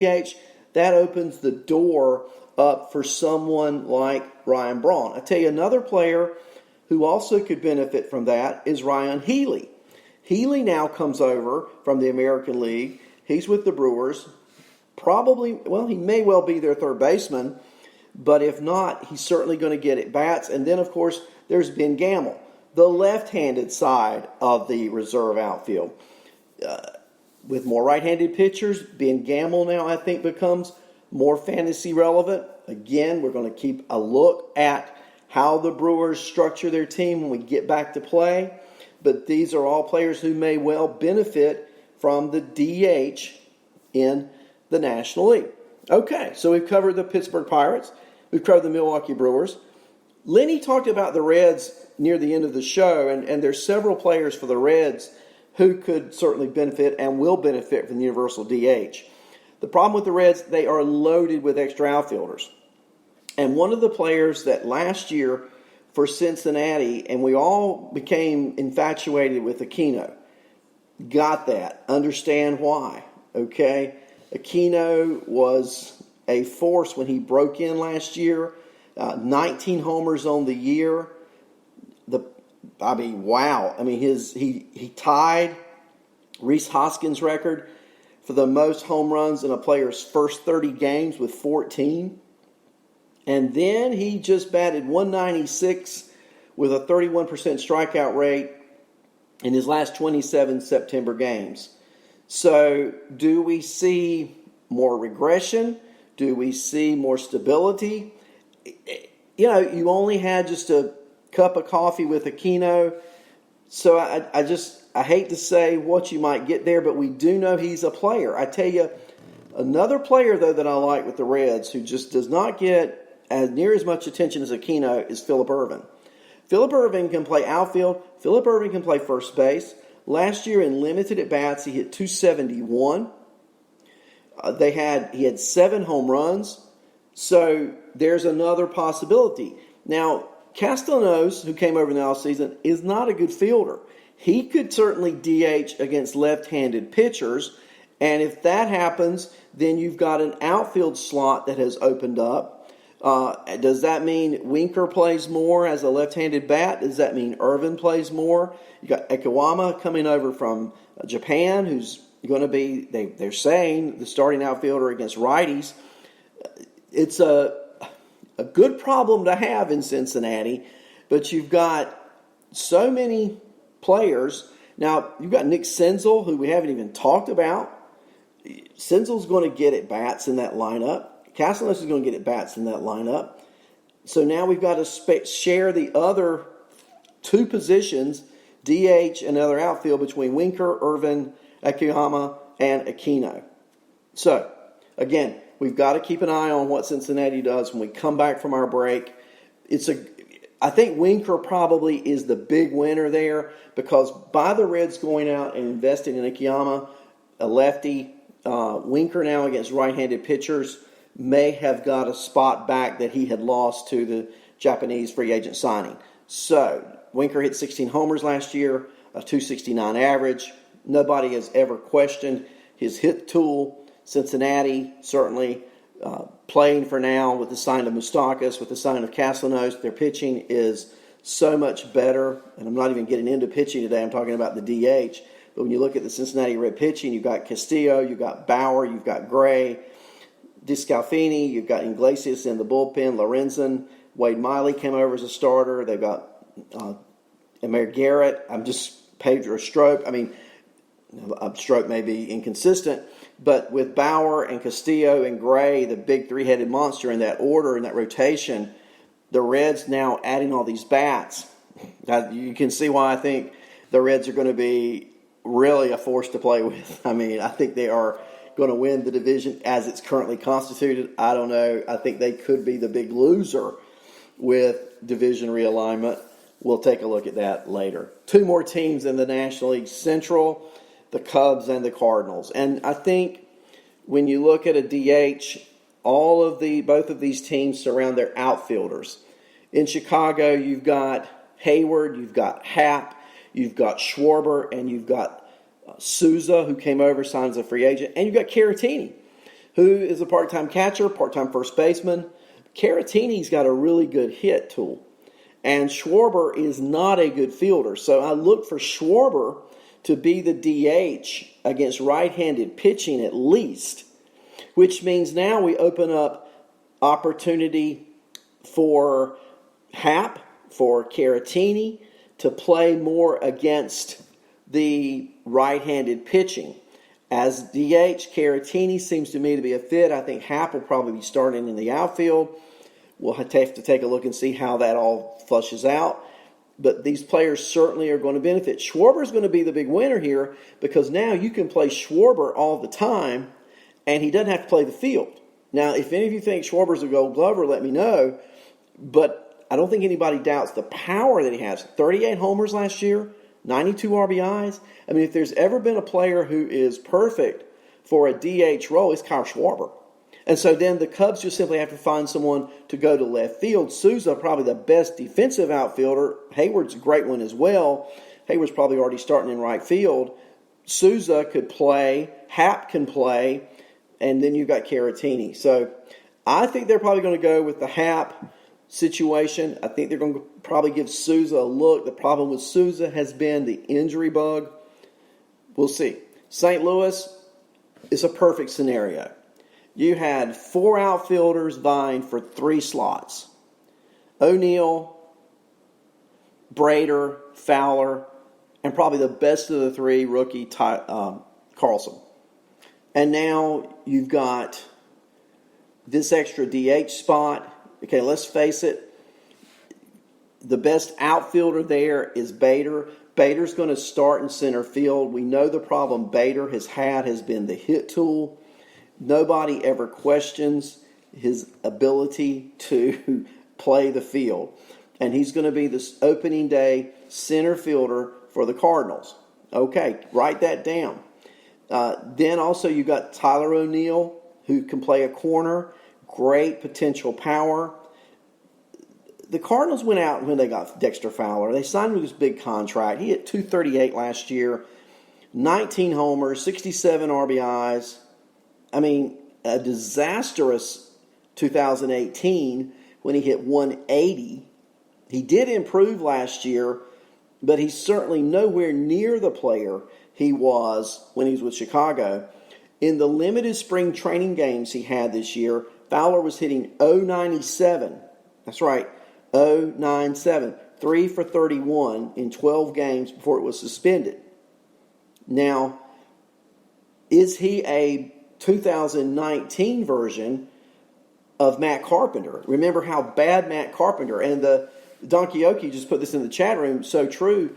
DH, that opens the door up for someone like Ryan Braun. I tell you, another player who also could benefit from that is Ryan Healy. Healy now comes over from the American League. He's with the Brewers. Probably, well, he may well be their third baseman, but if not, he's certainly going to get at bats. And then, of course, there's Ben Gamel, the left-handed side of the reserve outfield. With more right-handed pitchers, Ben Gamel now, I think, becomes more fantasy relevant. Again, we're going to keep a look at how the Brewers structure their team when we get back to play. But these are all players who may well benefit from the DH in the National League. Okay, so we've covered the Pittsburgh Pirates. We've covered the Milwaukee Brewers. Lenny talked about the Reds near the end of the show, and there's several players for the Reds who could certainly benefit and will benefit from the universal DH. The problem with the Reds, they are loaded with extra outfielders. And one of the players that last year for Cincinnati, and we all became infatuated with Aquino, got that, understand why, okay? Aquino was a force when he broke in last year, 19 homers on the year. Wow. He tied Rhys Hoskins' record for the most home runs in a player's first 30 games with 14. And then he just batted 196 with a 31% strikeout rate in his last 27 September games. So do we see more regression? Do we see more stability? You only had just a cup of coffee with Aquino. So I hate to say what you might get there, but we do know he's a player. I tell you, another player, though, that I like with the Reds who just does not get as near as much attention as Aquino is Phillip Ervin. Phillip Ervin can play outfield. Phillip Ervin can play first base. Last year in limited at-bats, he hit .271. He had 7 home runs. So there's another possibility. Now, Castellanos, who came over in the offseason, is not a good fielder. He could certainly DH against left-handed pitchers. And if that happens, then you've got an outfield slot that has opened up. Does that mean Winker plays more as a left-handed bat? Does that mean Ervin plays more? You got Akiyama coming over from Japan, who's going to be, they're saying, the starting outfielder against righties. It's a good problem to have in Cincinnati, but you've got so many players. Now, you've got Nick Senzel, who we haven't even talked about. Senzel's going to get at bats in that lineup. Castellanos is going to get at bats in that lineup. So now we've got to share the other 2 positions, DH and other outfield, between Winker, Ervin, Akiyama, and Aquino. So, again, we've got to keep an eye on what Cincinnati does when we come back from our break. I think Winker probably is the big winner there, because by the Reds going out and investing in Akiyama, a lefty, Winker now against right-handed pitchers may have got a spot back that he had lost to the Japanese free agent signing. So, Winker hit 16 homers last year, a .269 average. Nobody has ever questioned his hit tool. Cincinnati certainly playing for now with the sign of Moustakas, with the sign of Castellanos. Their pitching is so much better, and I'm not even getting into pitching today. I'm talking about the DH. But when you look at the Cincinnati Red pitching, you've got Castillo, you've got Bauer, you've got Gray, Descalfini, you've got Iglesias in the bullpen, Lorenzen, Wade Miley came over as a starter. They've got Amir Garrett. Pedro Strop. Strop may be inconsistent, but with Bauer and Castillo and Gray, the big 3-headed monster in that order, in that rotation, the Reds now adding all these bats. You can see why I think the Reds are going to be really a force to play with. I think they are going to win the division as it's currently constituted. I don't know. I think they could be the big loser with division realignment. We'll take a look at that later. 2 more teams in the National League Central, the Cubs and the Cardinals. And I think when you look at a DH, both of these teams surround their outfielders. In Chicago, you've got Hayward, you've got Happ, you've got Schwarber, and you've got Souza, who came over, signed as a free agent, and you've got Caratini. Who is a part-time catcher, part-time first baseman? Caratini's got a really good hit tool. And Schwarber is not a good fielder. So I look for Schwarber to be the DH against right-handed pitching at least, which means now we open up opportunity for Happ, for Caratini to play more against the right-handed pitching. As DH, Caratini seems to me to be a fit. I think Happ will probably be starting in the outfield. We'll have to take a look and see how that all flushes out. But these players certainly are going to benefit. Schwarber is going to be the big winner here because now you can play Schwarber all the time and he doesn't have to play the field. Now, if any of you think Schwarber's a Gold Glover, let me know. But I don't think anybody doubts the power that he has. 38 homers last year, 92 RBIs. I mean, if there's ever been a player who is perfect for a DH role, it's Kyle Schwarber. And so then the Cubs just simply have to find someone to go to left field. Souza, probably the best defensive outfielder. Hayward's a great one as well. Hayward's probably already starting in right field. Souza could play. Happ can play. And then you've got Caratini. So I think they're probably going to go with the Happ situation. I think they're going to probably give Souza a look. The problem with Souza has been the injury bug. We'll see. St. Louis is a perfect scenario. You had 4 outfielders vying for 3 slots. O'Neill, Brader, Fowler, and probably the best of the 3, rookie Carlson. And now you've got this extra DH spot. Okay, let's face it. The best outfielder there is Bader. Bader's going to start in center field. We know the problem Bader has had has been the hit tool. Nobody ever questions his ability to play the field. And he's going to be this opening day center fielder for the Cardinals. Okay, write that down. Then also you got Tyler O'Neill, who can play a corner. Great potential power. The Cardinals went out when they got Dexter Fowler. They signed him with this big contract. He hit .238 last year, 19 homers, 67 RBIs. I mean, a disastrous 2018 when he hit .180. He did improve last year, but he's certainly nowhere near the player he was when he was with Chicago. In the limited spring training games he had this year, Fowler was hitting .097. That's right, .097. 3 for 31 in 12 games before it was suspended. Now, is he a 2019 version of Matt Carpenter? Remember how bad Matt Carpenter, and the Donkey Okie just put this in the chat room, so true.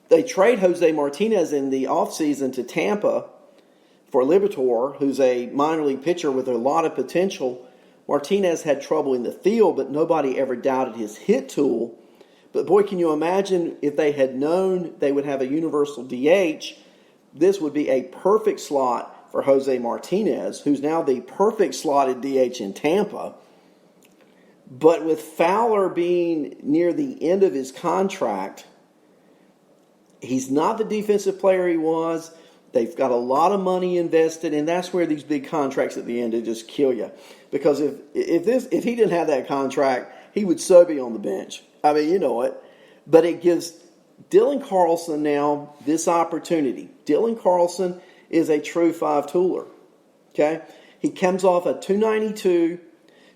They trade Jose Martinez in the offseason to Tampa for Liberatore, who's a minor league pitcher with a lot of potential. Martinez had trouble in the field, but nobody ever doubted his hit tool. But boy, can you imagine if they had known they would have a universal DH, this would be a perfect slot for Jose Martinez, who's now the perfect slotted DH in Tampa. But with Fowler being near the end of his contract, he's not the defensive player he was. They've got a lot of money invested, and that's where these big contracts at the end just kill you. Because if he didn't have that contract, he would so be on the bench. I mean, you know it. But it gives Dylan Carlson now this opportunity. Dylan Carlson is a true 5-tooler. Okay? He comes off a .292,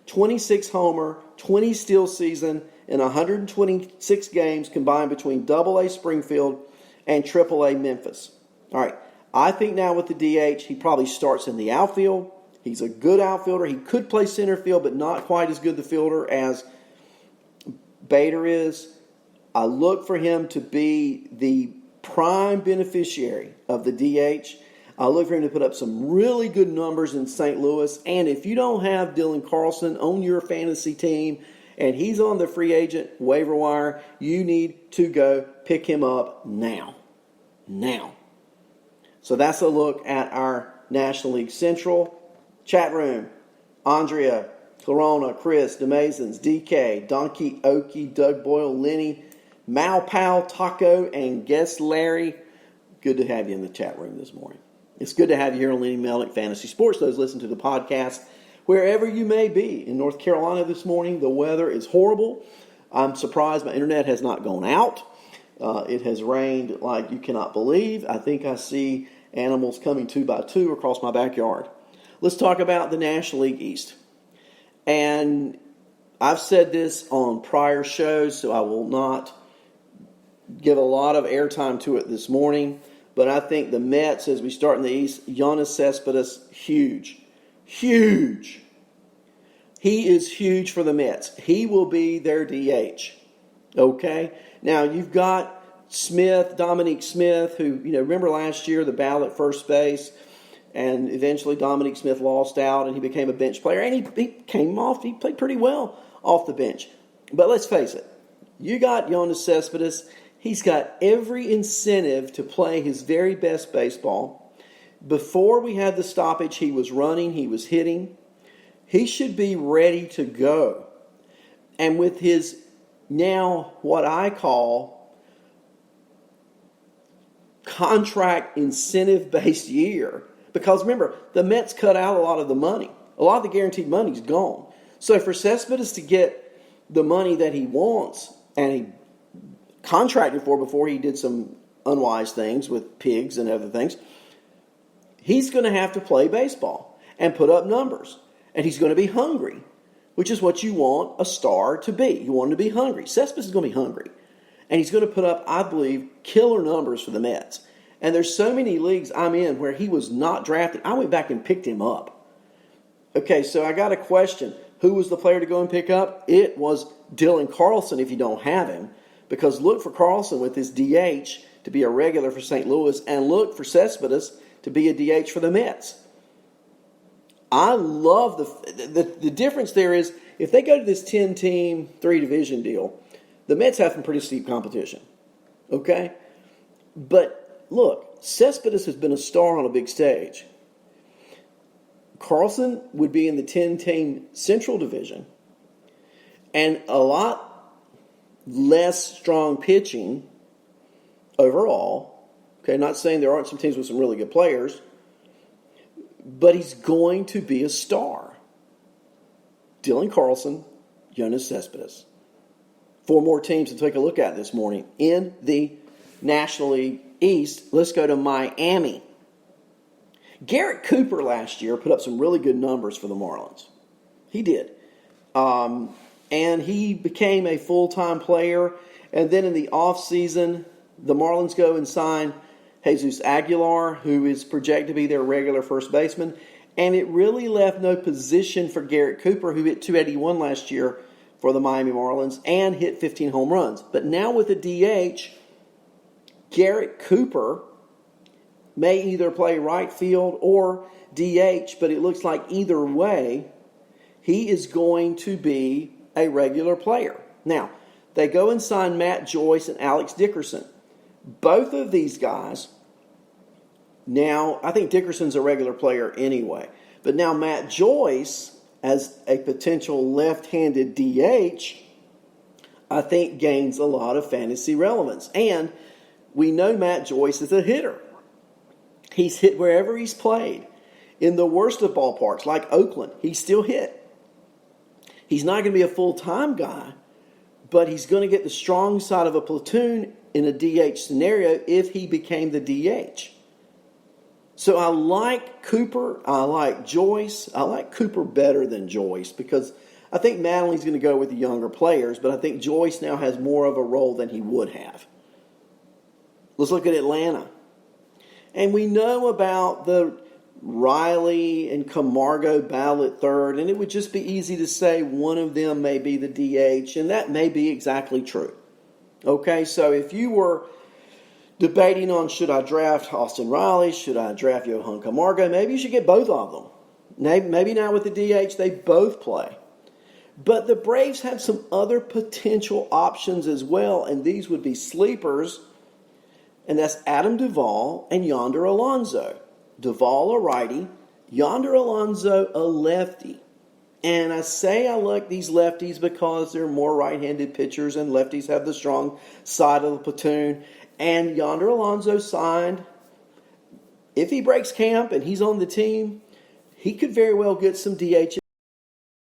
26 homer, 20 steal season in 126 games combined between AA Springfield and AAA Memphis. All right. I think now with the DH, he probably starts in the outfield. He's a good outfielder. He could play center field, but not quite as good the fielder as Bader is. I look for him to be the prime beneficiary of the DH. I look for him to put up some really good numbers in St. Louis. And if you don't have Dylan Carlson on your fantasy team and he's on the free agent waiver wire, you need to go pick him up now. Now. So that's a look at our National League Central. Chat room, Andrea, Corona, Chris, DeMazins, DK, Donkey Okie, Doug Boyle, Lenny, Mal Pal, Taco, and guest Larry. Good to have you in the chat room this morning. It's good to have you here on Lenny Melnick Fantasy Sports. Those listen to the podcast wherever you may be. In North Carolina this morning, the weather is horrible. I'm surprised my internet has not gone out. It has rained like you cannot believe. I think I see animals coming 2 by 2 across my backyard. Let's talk about the National League East. And I've said this on prior shows, so I will not give a lot of airtime to it this morning. But I think the Mets, as we start in the East, Yoenis Cespedes, huge. Huge. He is huge for the Mets. He will be their DH. Okay? Now, you've got Smith, Dominique Smith, who, remember last year, the battle at first base, and eventually Dominique Smith lost out, and he became a bench player, and he played pretty well off the bench. But let's face it, you got Yoenis Cespedes. He's got every incentive to play his very best baseball. Before we had the stoppage, he was running, he was hitting. He should be ready to go. And with his now what I call contract incentive-based year, because remember, the Mets cut out a lot of the money. A lot of the guaranteed money's gone. So for Cespedes to get the money that he wants, and he contracted for before he did some unwise things with pigs and other things, he's going to have to play baseball and put up numbers. And he's going to be hungry, which is what you want a star to be. You want him to be hungry. Cespedes is going to be hungry. And he's going to put up, I believe, killer numbers for the Mets. And there's so many leagues I'm in where he was not drafted. I went back and picked him up. Okay, so I got a question. Who was the player to go and pick up? It was Dylan Carlson if you don't have him. Because look for Carlson with his DH to be a regular for St. Louis, and look for Cespedes to be a DH for the Mets. I love the difference there is if they go to this 10-team, 3-division deal, the Mets have some pretty steep competition. Okay? But look, Cespedes has been a star on a big stage. Carlson would be in the 10-team Central Division, and a lot less strong pitching overall. Okay, not saying there aren't some teams with some really good players, but he's going to be a star. Dylan Carlson, Yoenis Cespedes. 4 more teams to take a look at this morning in the National League East. Let's go to Miami. Garrett Cooper last year put up some really good numbers for the Marlins. He did. And he became a full-time player. And then in the offseason, the Marlins go and sign Jesus Aguilar, who is projected to be their regular first baseman. And it really left no position for Garrett Cooper, who hit .281 last year for the Miami Marlins and hit 15 home runs. But now with the DH, Garrett Cooper may either play right field or DH, but it looks like either way, he is going to be a regular player. Now, they go and sign Matt Joyce and Alex Dickerson. Both of these guys, now, I think Dickerson's a regular player anyway, but now Matt Joyce, as a potential left-handed DH, I think gains a lot of fantasy relevance. And we know Matt Joyce is a hitter. He's hit wherever he's played. In the worst of ballparks, like Oakland, he's still hit. He's not going to be a full-time guy, but he's going to get the strong side of a platoon in a DH scenario if he became the DH. So I like Cooper. I like Joyce. I like Cooper better than Joyce because I think Mattingly's going to go with the younger players, but I think Joyce now has more of a role than he would have. Let's look at Atlanta. And we know about the Riley and Camargo battle at third, and it would just be easy to say one of them may be the DH, and that may be exactly true. Okay, so if you were debating on should I draft Austin Riley, should I draft Johan Camargo, maybe you should get both of them. Maybe now with the DH, they both play. But the Braves have some other potential options as well, and these would be sleepers, and that's Adam Duvall and Yonder Alonso. Duvall, a righty, Yonder Alonso, a lefty. And I say I like these lefties because they're more right-handed pitchers and lefties have the strong side of the platoon. And Yonder Alonso signed if he breaks camp and he's on the team, he could very well get some DH